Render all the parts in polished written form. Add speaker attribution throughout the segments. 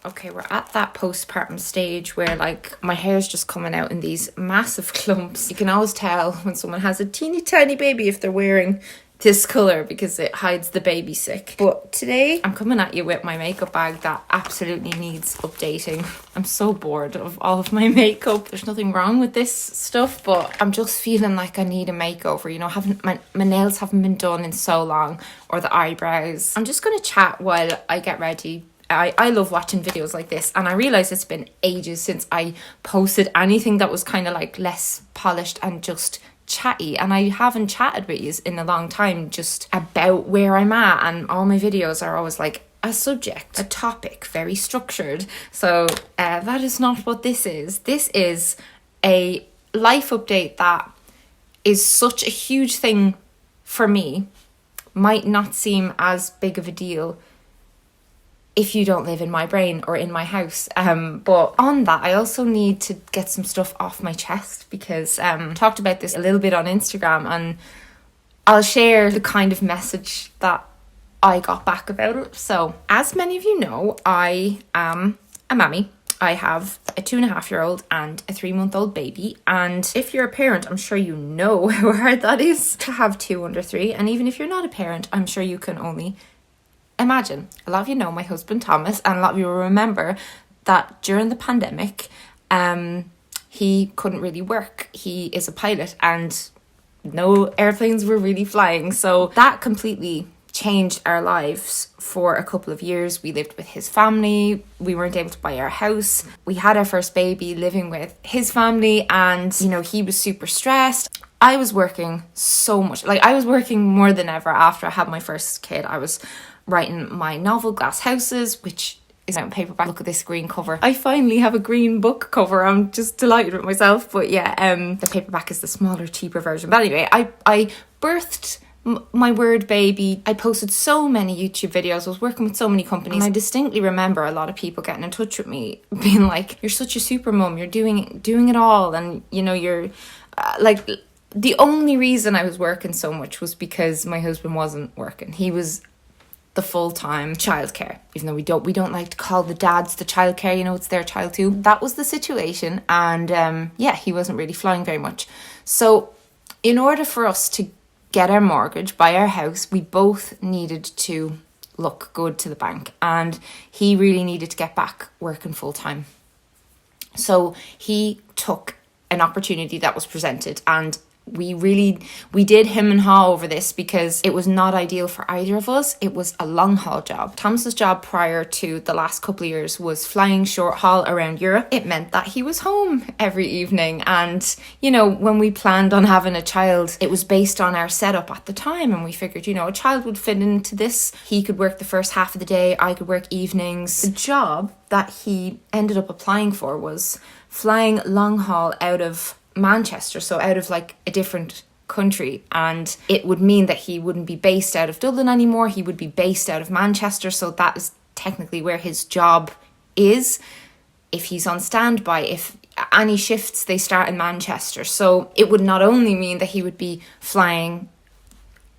Speaker 1: Okay, we're at that postpartum stage where like my hair's just coming out in these massive clumps. You can always tell when someone has a teeny tiny baby if they're wearing this colour because it hides the baby sick. But today I'm coming at you with my makeup bag that absolutely needs updating. I'm so bored of all of my makeup. There's nothing wrong with this stuff, but I'm just feeling like I need a makeover. You know, my nails haven't been done in so long, or the eyebrows. I'm just going to chat while I get ready. I love watching videos like this, and I realise it's been ages since I posted anything that was kind of like less polished and just chatty, and I haven't chatted with you in a long time just about where I'm at, and all my videos are always like a subject, a topic, very structured. So that is not what this is. This is a life update that is such a huge thing for me, might not seem as big of a deal if you don't live in my brain or in my house. But on that, I also need to get some stuff off my chest because I talked about this a little bit on Instagram, and I'll share the kind of message that I got back about it. So, as many of you know, I am a mammy. I have a 2.5-year-old and a 3-month-old baby. And if you're a parent, I'm sure you know how hard that is to have 2 under 3. And even if you're not a parent, I'm sure you can only imagine. A lot of you know my husband Thomas, and a lot of you will remember that during the pandemic, he couldn't really work. He is a pilot and no airplanes were really flying. So that completely changed our lives for a couple of years. We lived with his family. We weren't able to buy our house. We had our first baby living with his family, and, you know, he was super stressed. I was working so much. Like, I was working more than ever after I had my first kid. I was writing my novel Glass Houses, which is out in paperback. Look at this green cover. I finally have a green book cover. I'm just delighted with myself. But yeah, the paperback is the smaller, cheaper version. But anyway, I birthed my word baby. I posted so many YouTube videos. I was working with so many companies, and I distinctly remember a lot of people getting in touch with me being like, you're such a super mum, you're doing it all, and you know, you're like, the only reason I was working so much was because my husband wasn't working. He was the full-time childcare, even though we don't like to call the dads the childcare, you know, it's their child too. That was the situation, and yeah, he wasn't really flying very much. So in order for us to get our mortgage, buy our house, we both needed to look good to the bank, and he really needed to get back working full-time. So he took an opportunity that was presented, and we did him and haw over this because it was not ideal for either of us. It was a long haul job. Thomas's job prior to the last couple of years was flying short haul around Europe. It meant that he was home every evening, and you know, when we planned on having a child, it was based on our setup at the time, and we figured, you know, a child would fit into this. He could work the first half of the day, I could work evenings. The job that he ended up applying for was flying long haul out of Manchester, so out of like a different country, and it would mean that he wouldn't be based out of Dublin anymore. He would be based out of Manchester, so that is technically where his job is. If he's on standby, if any shifts, they start in Manchester. So it would not only mean that he would be flying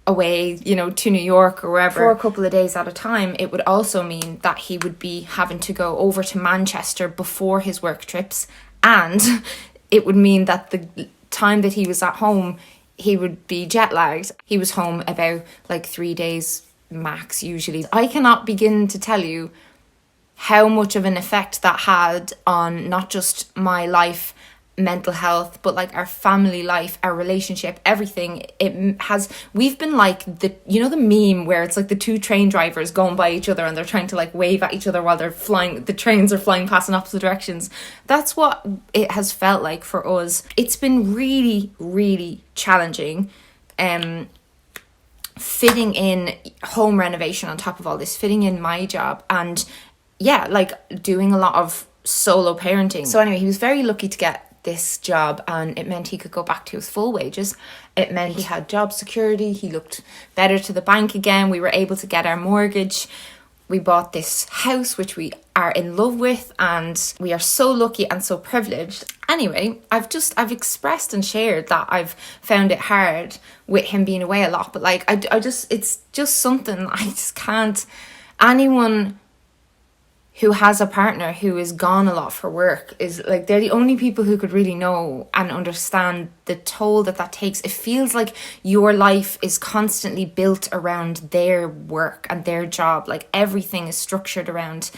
Speaker 1: away, you know, to New York or wherever for a couple of days at a time, it would also mean that he would be having to go over to Manchester before his work trips, and it would mean that the time that he was at home, he would be jet lagged. He was home about like 3 days max usually. I cannot begin to tell you how much of an effect that had on not just my life, mental health, but like our family life, our relationship, everything. We've been like the, you know, the meme where it's like the two train drivers going by each other and they're trying to like wave at each other while they're flying, the trains are flying past in opposite directions. That's what it has felt like for us. It's been really, really challenging fitting in home renovation on top of all this, fitting in my job, and yeah, like doing a lot of solo parenting. So anyway, he was very lucky to get this job, and it meant he could go back to his full wages. It meant he had job security. He looked better to the bank again. We were able to get our mortgage. We bought this house, which we are in love with, and we are so lucky and so privileged. Anyway, I've expressed and shared that I've found it hard with him being away a lot, but like it's just something I just can't. Anyone who has a partner who is gone a lot for work is like, they're the only people who could really know and understand the toll that takes. It feels like your life is constantly built around their work and their job. Like everything is structured around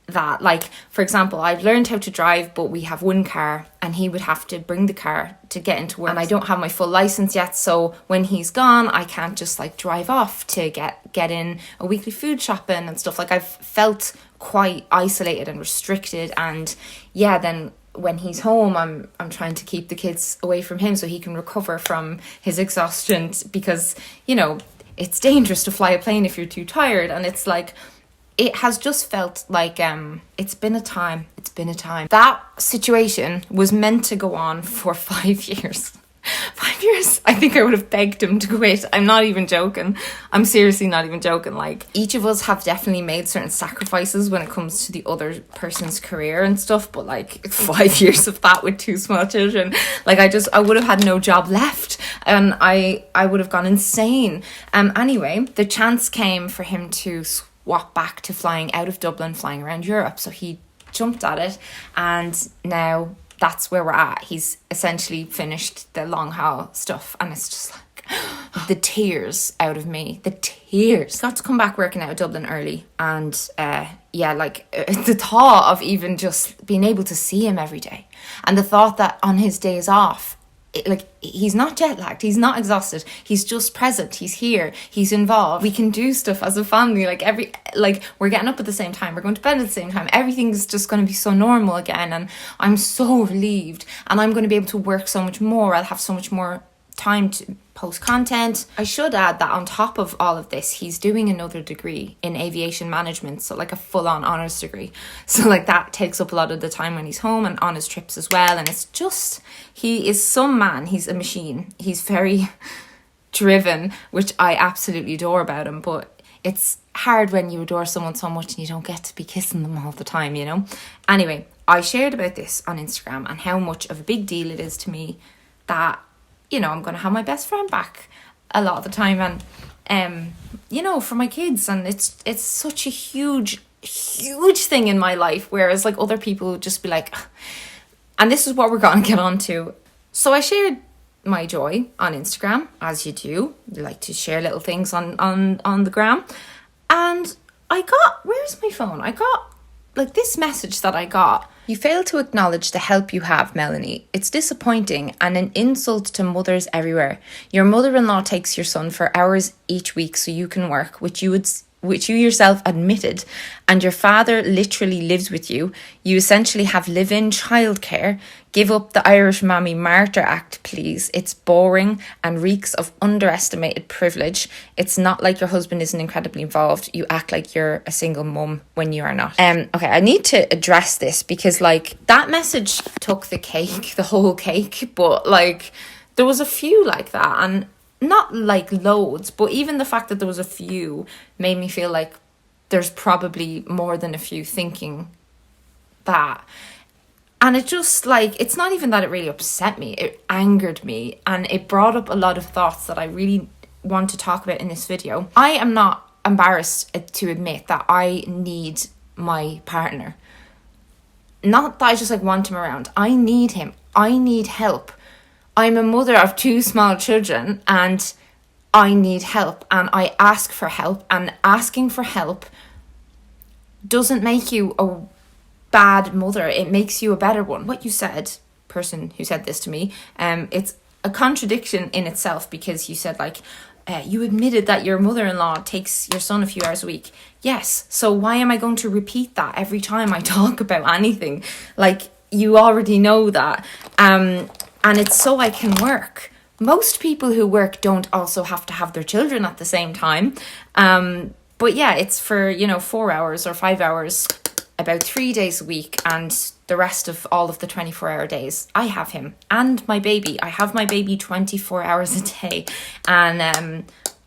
Speaker 1: that. Like, for example, I've learned how to drive, but we have one car and he would have to bring the car to get into work, and I don't have my full license yet, so when he's gone I can't just like drive off to get in a weekly food shopping and stuff. Like, I've felt quite isolated and restricted, and yeah, then when he's home I'm trying to keep the kids away from him so he can recover from his exhaustion, because, you know, it's dangerous to fly a plane if you're too tired. And it's like, it has just felt like it's been a time. That situation was meant to go on for 5 years. 5 years. I think I would have begged him to quit. I'm not even joking. I'm seriously not even joking. Like, each of us have definitely made certain sacrifices when it comes to the other person's career and stuff, but like 5 years of that with two small children, like I would have had no job left, and I would have gone insane. Anyway, the chance came for him to swap back to flying out of Dublin, flying around Europe. So he jumped at it, and now that's where we're at. He's essentially finished the long haul stuff, and it's just like the tears out of me. The tears. Got to come back working out of Dublin early, and the thought of even just being able to see him every day, and the thought that on his days off, he's not jet lagged, he's not exhausted, he's just present, he's here, he's involved. We can do stuff as a family, we're getting up at the same time, we're going to bed at the same time, everything's just going to be so normal again, and I'm so relieved, and I'm going to be able to work so much more. I'll have so much more time to post content. I should add that on top of all of this, he's doing another degree in aviation management, so like a full-on honours degree. So like that takes up a lot of the time when he's home and on his trips as well. And it's just, he is some man. He's a machine. He's very driven, which I absolutely adore about him, but it's hard when you adore someone so much and you don't get to be kissing them all the time, you know. Anyway, I shared about this on Instagram and how much of a big deal it is to me that, you know, I'm going to have my best friend back a lot of the time, and you know, for my kids, and it's such a huge thing in my life, whereas like other people would just be like, ugh. And this is what we're going to get on to. So I shared my joy on Instagram, as you do. You like to share little things on the gram, and I got, where's my phone? I got like this message that I got. You fail to acknowledge the help you have, Melanie. It's disappointing and an insult to mothers everywhere. Your mother-in-law takes your son for hours each week so you can work, which you yourself admitted, and your father literally lives with you. You essentially have live-in childcare. Give up the Irish Mammy Martyr Act, please. It's boring and reeks of underestimated privilege. It's not like your husband isn't incredibly involved. You act like you're a single mum when you are not. Okay, I need to address this because like that message took the cake, the whole cake, but like there was a few like that, and not like loads, but even the fact that there was a few made me feel like there's probably more than a few thinking that. And it just like, it's not even that it really upset me, it angered me, and it brought up a lot of thoughts that I really want to talk about in this video. I am not embarrassed to admit that I need my partner. Not that I just like want him around. I need him. I need help. I'm a mother of two small children and I need help, and I ask for help, and asking for help doesn't make you a bad mother. It makes you a better one. What you said, person who said this to me, it's a contradiction in itself, because you said like, you admitted that your mother-in-law takes your son a few hours a week. Yes. So why am I going to repeat that every time I talk about anything? Like, you already know that. And it's so I can work. Most people who work don't also have to have their children at the same time. But yeah, it's for, 4 hours or 5 hours, about 3 days a week, and the rest of all of the 24-hour days, I have him and my baby. I have my baby 24 hours a day. And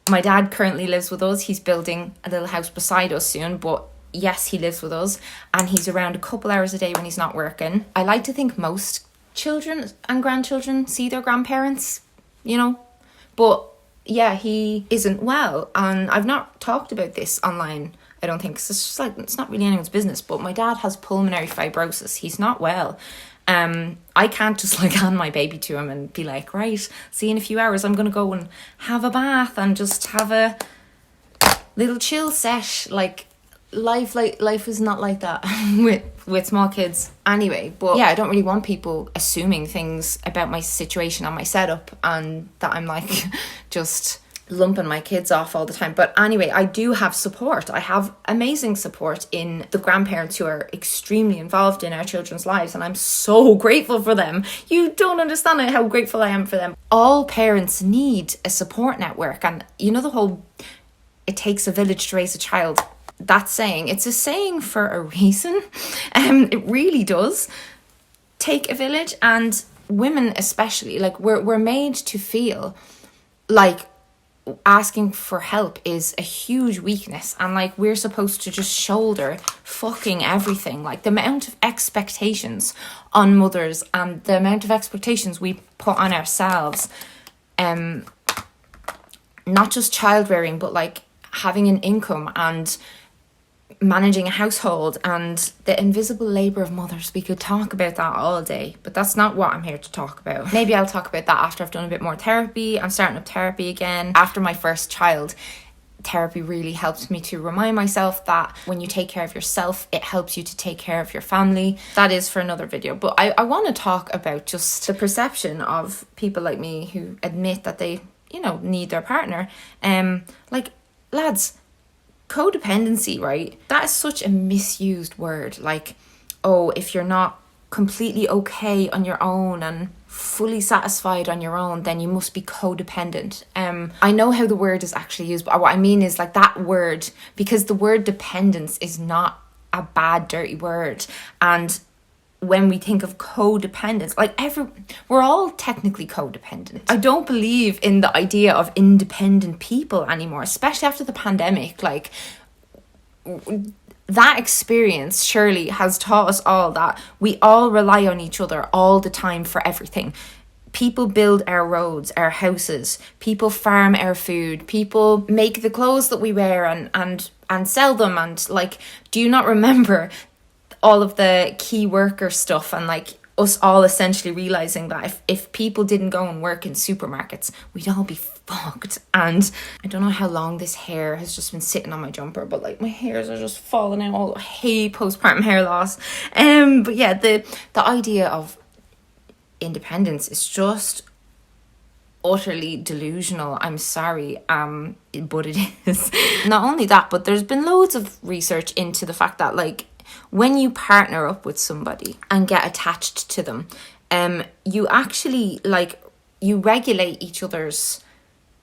Speaker 1: my dad currently lives with us. He's building a little house beside us soon, but yes, he lives with us, and he's around a couple hours a day when he's not working. I like to think most children and grandchildren see their grandparents, but yeah, he isn't well, and I've not talked about this online I don't think, 'cause it's just like, it's not really anyone's business. But my dad has pulmonary fibrosis. He's not well. I can't just like hand my baby to him and be like, right, see you in a few hours, I'm gonna go and have a bath and just have a little chill set. Like life is not like that with small kids anyway. But yeah, I don't really want people assuming things about my situation and my setup, and that I'm like just lumping my kids off all the time. But anyway, I do have support. I have amazing support in the grandparents who are extremely involved in our children's lives, and I'm so grateful for them. You don't understand how grateful I am for them. All parents need a support network, and you know the whole "it takes a village to raise a child," that saying, it's a saying for a reason. It really does take a village, and women especially, like we're made to feel like asking for help is a huge weakness, and like we're supposed to just shoulder fucking everything. Like the amount of expectations on mothers and the amount of expectations we put on ourselves, not just child rearing, but like having an income and managing a household and the invisible labour of mothers. We could talk about that all day, but that's not what I'm here to talk about. Maybe I'll talk about that after I've done a bit more therapy. I'm starting up therapy again. After my first child, therapy really helped me to remind myself that when you take care of yourself, it helps you to take care of your family. That is for another video, but I want to talk about just the perception of people like me who admit that they, you know, need their partner. Like, lads, codependency, right? That is such a misused word. Like, oh, if you're not completely okay on your own and fully satisfied on your own, then you must be codependent. I know how the word is actually used, but what I mean is like that word, because the word dependence is not a bad, dirty word. And when we think of codependence, like we're all technically codependent. I don't believe in the idea of independent people anymore, especially after the pandemic. Like that experience surely has taught us all that we all rely on each other all the time for everything. People build our roads, our houses, people farm our food, people make the clothes that we wear and sell them. And like, do you not remember all of the key worker stuff, and like us all essentially realizing that if people didn't go and work in supermarkets, we'd all be fucked. And I don't know how long this hair has just been sitting on my jumper, but like my hairs are just falling out. I hate postpartum hair loss. But yeah, the idea of independence is just utterly delusional. I'm sorry, but it is. Not only that, but there's been loads of research into the fact that like when you partner up with somebody and get attached to them, you actually like you regulate each other's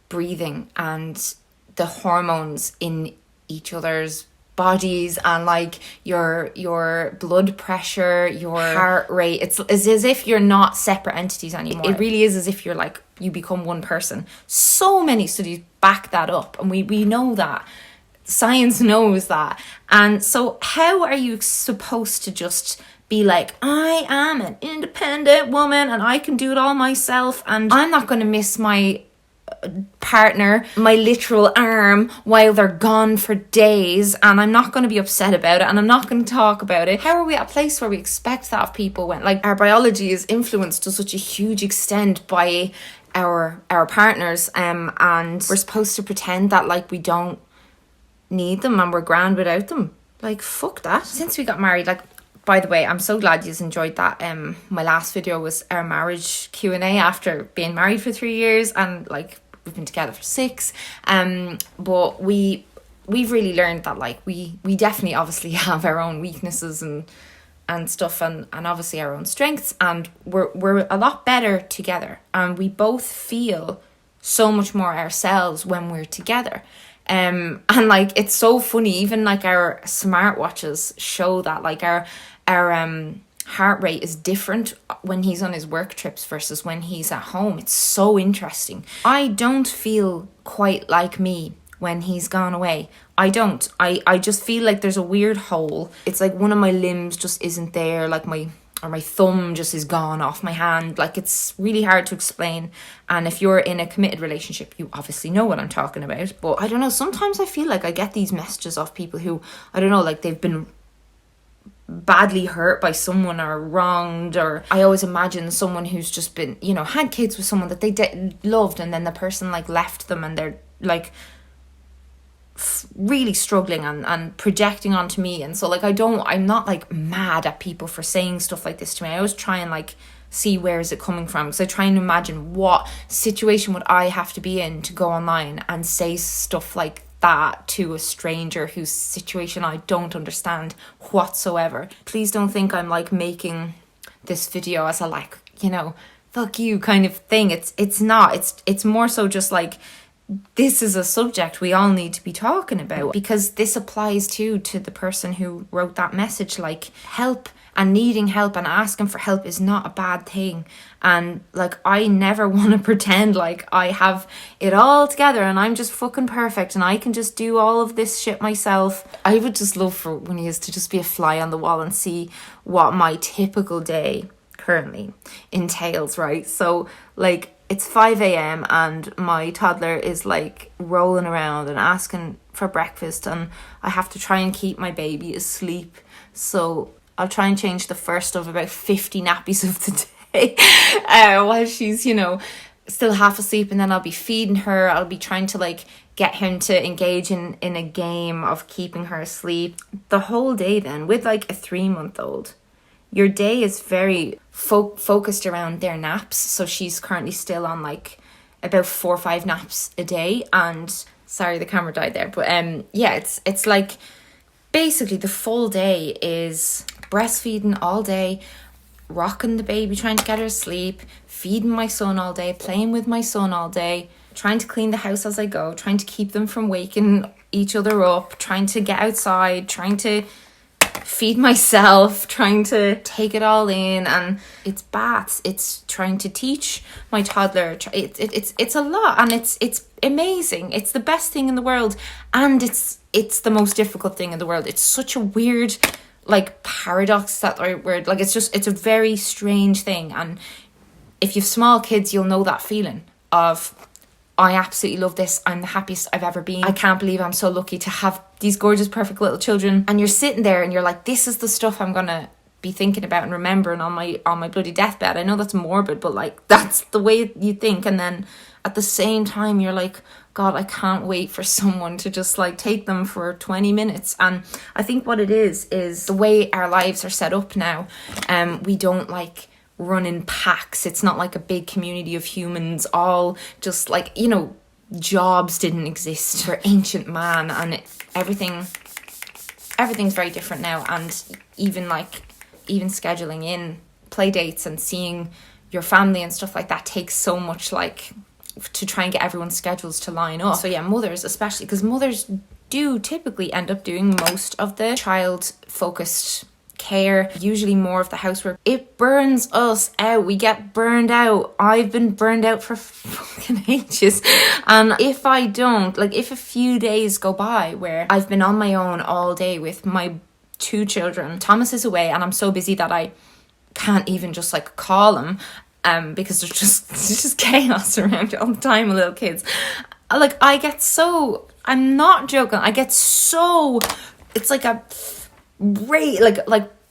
Speaker 1: breathing and the hormones in each other's bodies, and like your blood pressure, your heart rate. It's as if you're not separate entities anymore. It really is as if you're like you become one person. So many studies back that up, and we know that. Science knows that. And so how are you supposed to just be like, I am an independent woman and I can do it all myself, and I'm not going to miss my partner, my literal arm, while they're gone for days, and I'm not going to be upset about it and I'm not going to talk about it? How are we at a place where we expect that of people when like our biology is influenced to such a huge extent by our partners, and we're supposed to pretend that like we don't need them and we're grand without them? Like, fuck that. Since we got married, like, by the way, I'm so glad you enjoyed that. My last video was our marriage Q&A after being married for 3 years, and like we've been together for 6. But we've really learned that like we definitely obviously have our own weaknesses and stuff, and obviously our own strengths, and we're a lot better together, and we both feel so much more ourselves when we're together. And like it's so funny, even like our smartwatches show that like our heart rate is different when he's on his work trips versus when he's at home. It's so interesting. I don't feel quite like me when he's gone away. I don't. I just feel like there's a weird hole. It's like one of my limbs just isn't there. Like my or my thumb just is gone off my hand. Like, it's really hard to explain. And if you're in a committed relationship, you obviously know what I'm talking about. But I don't know, sometimes I feel like I get these messages off people who, I don't know, like they've been badly hurt by someone or wronged, or I always imagine someone who's just been, you know, had kids with someone that they loved, and then the person like left them, and they're like really struggling and projecting onto me. And so like I'm not like mad at people for saying stuff like this to me. I always try and like see where is it coming from, because I try and imagine what situation would I have to be in to go online and say stuff like that to a stranger whose situation I don't understand whatsoever. Please don't think I'm like making this video as a like, you know, fuck you kind of thing. It's not. It's more so just like, this is a subject we all need to be talking about, because this applies to the person who wrote that message. Like, help and needing help and asking for help is not a bad thing. And like, I never want to pretend like I have it all together and I'm just fucking perfect and I can just do all of this shit myself. I would just love for when he is to just be a fly on the wall and see what my typical day currently entails, right? So like, it's 5 a.m. and my toddler is like rolling around and asking for breakfast, and I have to try and keep my baby asleep. So I'll try and change the first of about 50 nappies of the day while she's, you know, still half asleep, and then I'll be feeding her. I'll be trying to like get him to engage in a game of keeping her asleep. The whole day then, with like a 3-month-old, your day is very focused around their naps. So she's currently still on like about 4 or 5 naps a day. And sorry, the camera died there. But yeah, it's like basically the full day is breastfeeding all day, rocking the baby, trying to get her asleep, feeding my son all day, playing with my son all day, trying to clean the house as I go, trying to keep them from waking each other up, trying to get outside, trying to feed myself, trying to take it all in. And it's baths, it's trying to teach my toddler. It's a lot, and it's amazing. It's the best thing in the world, and it's the most difficult thing in the world. It's such a weird like paradox, that word. Like, it's a very strange thing. And if you've small kids, you'll know that feeling of, I absolutely love this. I'm the happiest I've ever been. I can't believe I'm so lucky to have these gorgeous, perfect little children. And you're sitting there and you're like, this is the stuff I'm going to be thinking about and remembering on my bloody deathbed. I know that's morbid, but like, that's the way you think. And then at the same time, you're like, God, I can't wait for someone to just like take them for 20 minutes. And I think what it is the way our lives are set up now. We don't like run in packs. It's not like a big community of humans all just like, you know, jobs didn't exist for ancient man, and everything's very different now. And even scheduling in play dates and seeing your family and stuff like that takes so much, like, to try and get everyone's schedules to line up. So yeah, mothers especially, because mothers do typically end up doing most of the child focused care, usually more of the housework. It burns us out. We get burned out. I've been burned out for fucking ages. And if I don't, like, if a few days go by where I've been on my own all day with my 2 children, Thomas is away, and I'm so busy that I can't even just like call him, because there's just chaos around all the time with little kids. Like, I'm not joking, I get so, it's like a rage,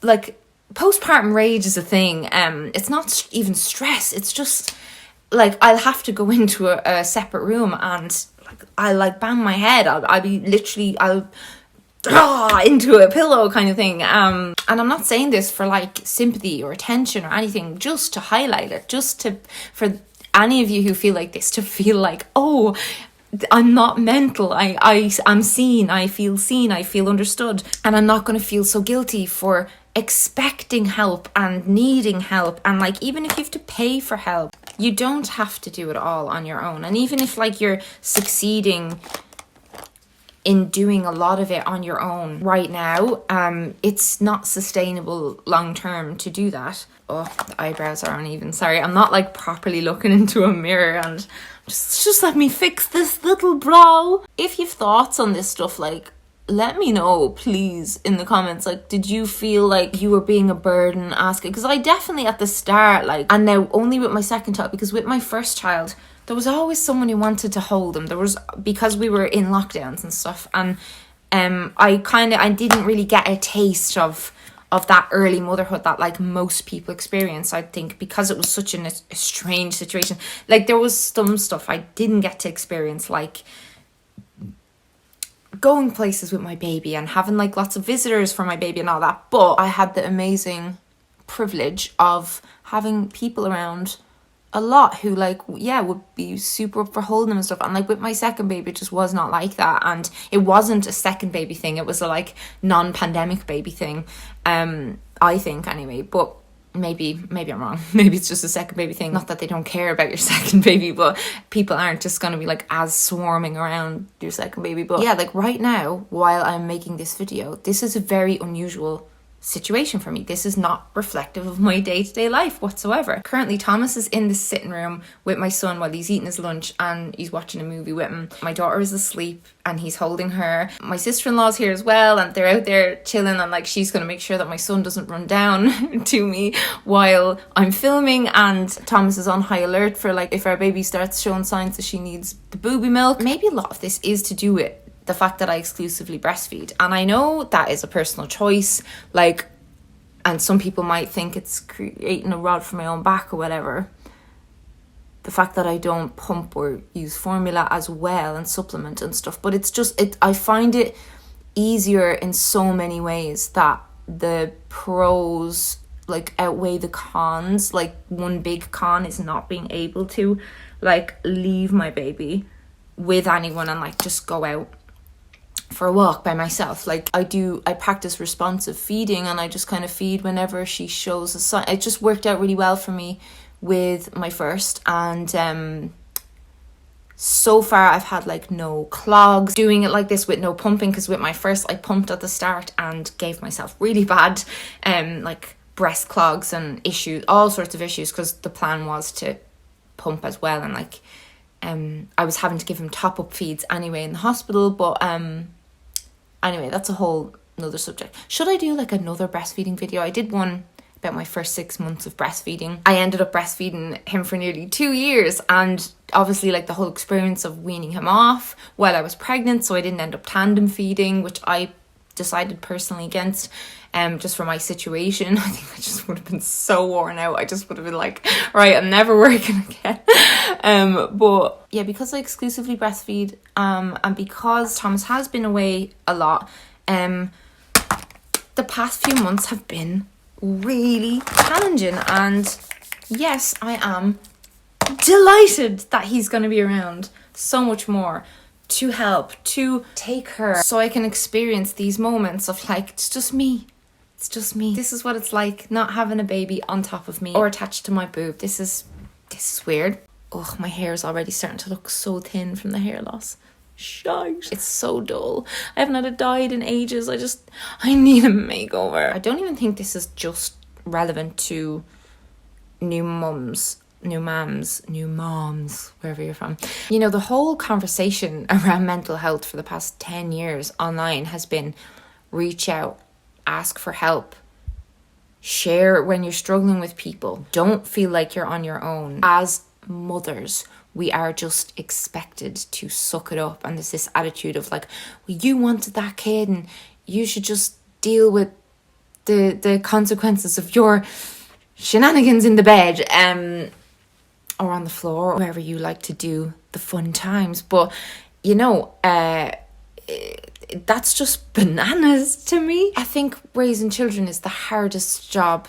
Speaker 1: like postpartum rage is a thing. It's not even stress, it's just like, I'll have to go into a separate room and like, I'll like bang my head, I'll be literally, I'll into a pillow kind of thing. And I'm not saying this for like sympathy or attention or anything, just to highlight it, for any of you who feel like this to feel like, oh, I'm not mental, I'm seen, I feel understood, and I'm not going to feel so guilty for expecting help and needing help. And like, even if you have to pay for help, you don't have to do it all on your own. And even if like you're succeeding in doing a lot of it on your own right now, it's not sustainable long term to do that. Oh, the eyebrows are uneven. Sorry, I'm not like properly looking into a mirror, and just let me fix this little brow. If you've thoughts on this stuff, like, let me know, please, in the comments, like, did you feel like you were being a burden asking? Because I definitely at the start, like, and now only with my second child, because with my first child, there was always someone who wanted to hold them. There was, because we were in lockdowns and stuff, and I didn't really get a taste of that early motherhood that like most people experience, I think, because it was such a strange situation. Like, there was some stuff I didn't get to experience, like going places with my baby and having like lots of visitors for my baby and all that. But I had the amazing privilege of having people around a lot who like, yeah, would be super up for holding them and stuff. And like with my second baby, it just was not like that. And it wasn't a second baby thing. It was a like non-pandemic baby thing. I think anyway, but maybe I'm wrong. Maybe it's just a second baby thing. Not that they don't care about your second baby, but people aren't just going to be like as swarming around your second baby. But yeah, like right now, while I'm making this video, this is a very unusual situation for me. This is not reflective of my day-to-day life whatsoever. Currently, Thomas is in the sitting room with my son while he's eating his lunch and he's watching a movie with him. My daughter is asleep and he's holding her. My sister-in-law's here as well, and they're out there chilling, and like she's gonna make sure that my son doesn't run down to me while I'm filming. And Thomas is on high alert for like if our baby starts showing signs that she needs the booby milk. Maybe a lot of this is to do with the fact that I exclusively breastfeed. And I know that is a personal choice, like, and some people might think it's creating a rod for my own back or whatever. The fact that I don't pump or use formula as well and supplement and stuff. But it's just, I find it easier in so many ways that the pros like outweigh the cons. Like, one big con is not being able to like leave my baby with anyone and like just go out for a walk by myself. Like I practice responsive feeding, and I just kind of feed whenever she shows a sign. It just worked out really well for me with my first, and so far I've had like no clogs doing it like this with no pumping, because with my first I pumped at the start and gave myself really bad like breast clogs and issues, all sorts of issues, because the plan was to pump as well, and like I was having to give him top-up feeds anyway in the hospital. But anyway, that's a whole another subject. Should I do like another breastfeeding video? I did one about my first 6 months of breastfeeding. I ended up breastfeeding him for nearly 2 years, and obviously like the whole experience of weaning him off while I was pregnant, so I didn't end up tandem feeding, which I decided personally against, just for my situation. I think I just would have been so worn out. I just would have been like, right, I'm never working again. But yeah, because I exclusively breastfeed, and because Thomas has been away a lot, the past few months have been really challenging. And yes, I am delighted that he's going to be around so much more to help, to take her, so I can experience these moments of like, it's just me. It's just me. This is what it's like not having a baby on top of me or attached to my boob. This is weird. Oh, my hair is already starting to look so thin from the hair loss. Shite. It's so dull. I haven't had it dyed in ages. I need a makeover. I don't even think this is just relevant to new moms, wherever you're from. You know, the whole conversation around mental health for the past 10 years online has been reach out, ask for help, share when you're struggling with people. Don't feel like you're on your own. As mothers, we are just expected to suck it up, and there's this attitude of like, well, you wanted that kid and you should just deal with the consequences of your shenanigans in the bed, or on the floor, or wherever you like to do the fun times. But you know, that's just bananas to me. I think raising children is the hardest job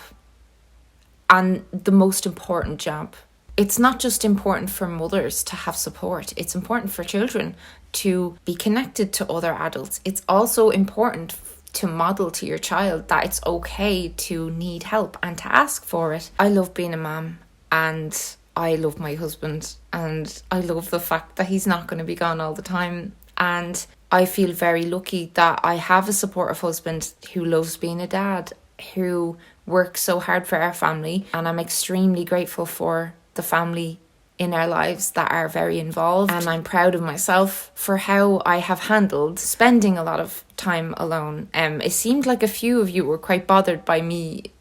Speaker 1: and the most important job. It's not just important for mothers to have support. It's important for children to be connected to other adults. It's also important to model to your child that it's okay to need help and to ask for it. I love being a mom, and I love my husband, and I love the fact that he's not going to be gone all the time. And I feel very lucky that I have a supportive husband who loves being a dad, who works so hard for our family, and I'm extremely grateful for the family in our lives that are very involved, and I'm proud of myself for how I have handled spending a lot of time alone. It seemed like a few of you were quite bothered by me.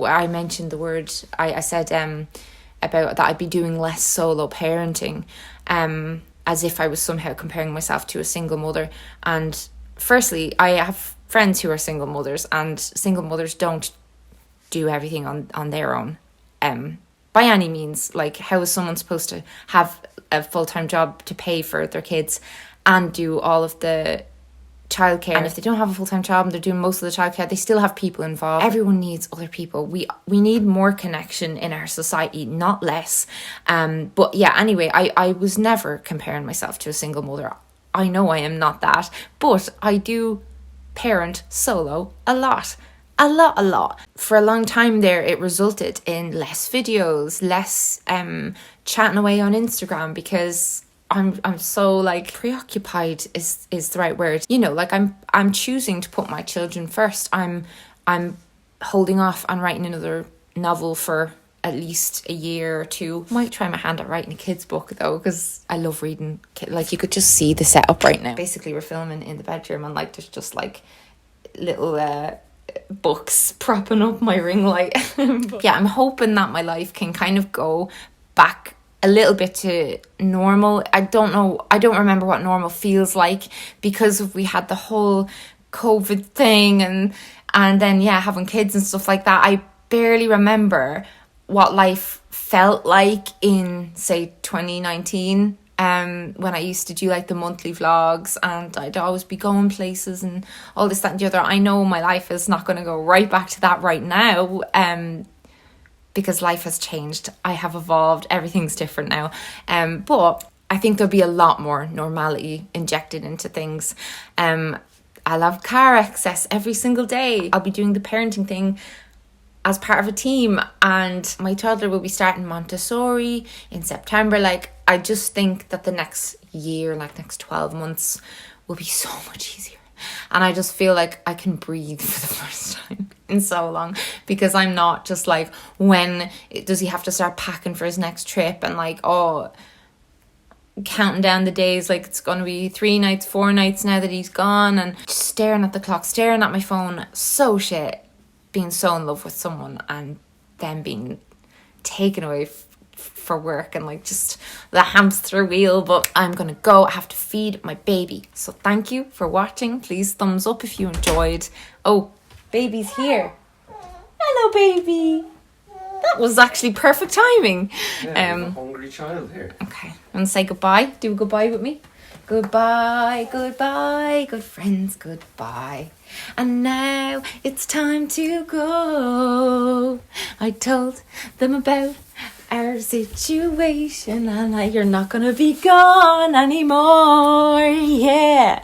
Speaker 1: I mentioned the word, I said about that I'd be doing less solo parenting, as if I was somehow comparing myself to a single mother. And firstly, I have friends who are single mothers, and single mothers don't do everything on their own. By any means, like, how is someone supposed to have a full-time job to pay for their kids and do all of the childcare? And if they don't have a full-time job and they're doing most of the childcare, they still have people involved. Everyone needs other people. We need more connection in our society, not less. But yeah, anyway, I was never comparing myself to a single mother. I know I am not that, but I do parent solo a lot. A lot. For a long time there, it resulted in less videos, less chatting away on Instagram, because I'm so like preoccupied is the right word. You know, like I'm choosing to put my children first. I'm holding off on writing another novel for at least a year or two. Might try my hand at writing a kid's book though, because I love reading. Like, you could just see the setup right now. Basically, we're filming in the bedroom, and like there's just like little books propping up my ring light. Yeah, I'm hoping that my life can kind of go back a little bit to normal. I don't remember what normal feels like, because we had the whole COVID thing and then having kids and stuff like that. I barely remember what life felt like in, say, 2019. When I used to do like the monthly vlogs, and I'd always be going places and all this, that and the other. I know my life is not going to go right back to that right now, because life has changed. I have evolved. Everything's different now. But I think there'll be a lot more normality injected into things. I'll have car access every single day. I'll be doing the parenting thing as part of a team, and my toddler will be starting Montessori in September. Like, I just think that the next year, like next 12 months, will be so much easier. And I just feel like I can breathe for the first time in so long, because I'm not just like, when does he have to start packing for his next trip, and like, counting down the days, like it's going to be 3 nights, 4 nights now that he's gone, and just staring at the clock, staring at my phone, so shit. Being so in love with someone and then being taken away for work, and like just the hamster wheel. But I'm gonna go. I have to feed my baby. So thank you for watching. Please thumbs up if you enjoyed. Oh, baby's here. Hello, baby. That was actually perfect timing.
Speaker 2: Yeah, a hungry child here.
Speaker 1: Okay, want to say goodbye? Do a goodbye with me. Goodbye, goodbye, good friends, goodbye. And now it's time to go. I told them about our situation, and you're not gonna be gone anymore. Yeah.